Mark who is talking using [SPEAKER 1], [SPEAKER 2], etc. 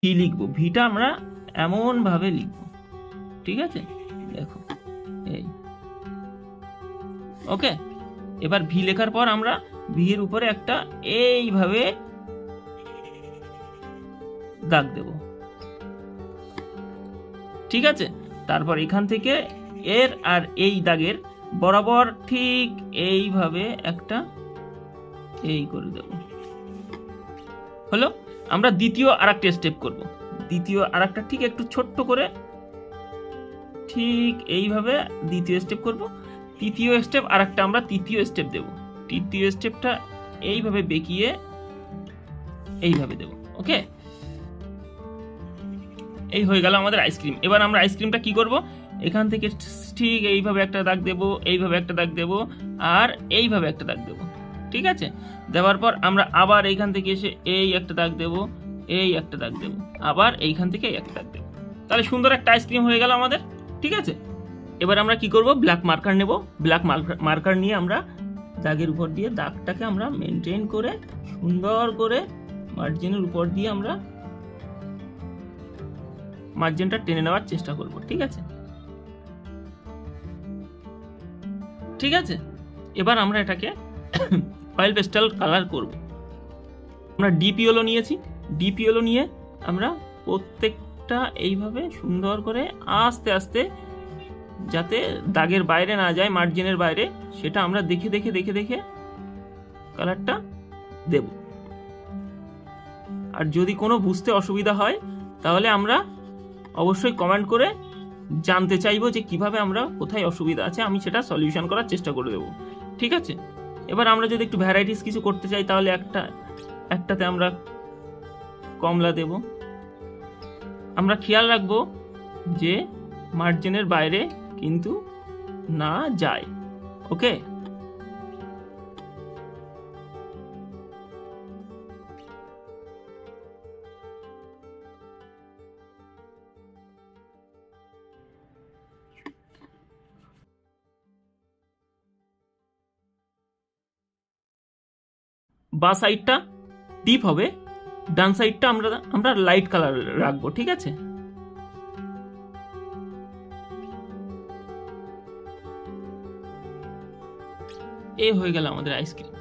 [SPEAKER 1] V লিখবো, ভিটা আমরা এমন ভাবে লিখবো, ঠিক আছে? দেখো এই ওকে। এবার ভি লেখার পর আমরা ভি এর উপরে একটা এইভাবে দাগ দেব, ঠিক আছে? তারপর এখান থেকে এর আর এই দাগের বরাবর ঠিক এইভাবে একটা এই করে দেব। হলো। আমরা দ্বিতীয় আরেকটা স্টেপ করব। দ্বিতীয় আরেকটা ঠিক একটু ছোট্ট করে ঠিক এইভাবে দ্বিতীয় স্টেপ করব। তৃতীয় স্টেপ আরেকটা আমরা তৃতীয় স্টেপ দেব। তৃতীয় স্টেপটা এইভাবে বেঁকিয়ে এইভাবে দেব। ওকে, এই হয়ে গেল আমাদের আইসক্রিম। এবার আমরা আইসক্রিমটা কি করব? এখান থেকে ঠিক এইভাবে একটা দাগ দেব, এইভাবে একটা দাগ দেব, আর এইভাবে একটা দাগ দেব, ঠিক আছে? দেওয়ার পর আমরা আবার এইখান থেকে এসে এই একটা দাগ দেব, এই একটা দাগ দেব, আবার এইখান থেকে এই একটা দাগ দেব। তাহলে সুন্দর একটা আইসক্রিম হয়ে গেল আমাদের, ঠিক আছে? এবার আমরা কি করব? ব্ল্যাক মার্কার নেব। ব্ল্যাক মার্কার নিয়ে আমরা দাগের উপর দিয়ে দাগটাকে আমরা মেনটেন করে সুন্দর করে মার্জিনের উপর দিয়ে আমরা মার্জিনটা টেনে নেওয়ার চেষ্টা করব, ঠিক আছে? ঠিক আছে, এবার আমরা এটাকে অয়েল পেস্টাল কালার করব। আমরা ডিপ ইয়েলো নিয়েছি। ডিপ ইয়েলো নিয়ে আমরা প্রত্যেকটা এইভাবে সুন্দর করে আস্তে আস্তে, যাতে দাগের বাইরে না যায়, মার্জিনের বাইরে, সেটা আমরা দেখে দেখে দেখে দেখে কালারটা দেব। আর যদি কোনো বুঝতে অসুবিধা হয় তাহলে আমরা অবশ্যই কমেন্ট করে জানতে চাইবো যে কিভাবে আমরা, কোথায় অসুবিধা আছে, আমি সেটা সলিউশন করার চেষ্টা করে দেবো, ঠিক আছে? এবার আমরা যদি একটু ভ্যারাইটিস কিছু করতে চাই তাহলে একটাতে আমরা কমলা দেব। আমরা খেয়াল রাখবো যে মার্জিনের বাইরে কিন্তু না যায়। ওকে, বাঁ সাইডটা ডিপ হবে, ডান সাইডটা আমরা লাইট কালার রাখবো, ঠিক আছে? এই হয়ে গেল আমাদের আইসক্রিম।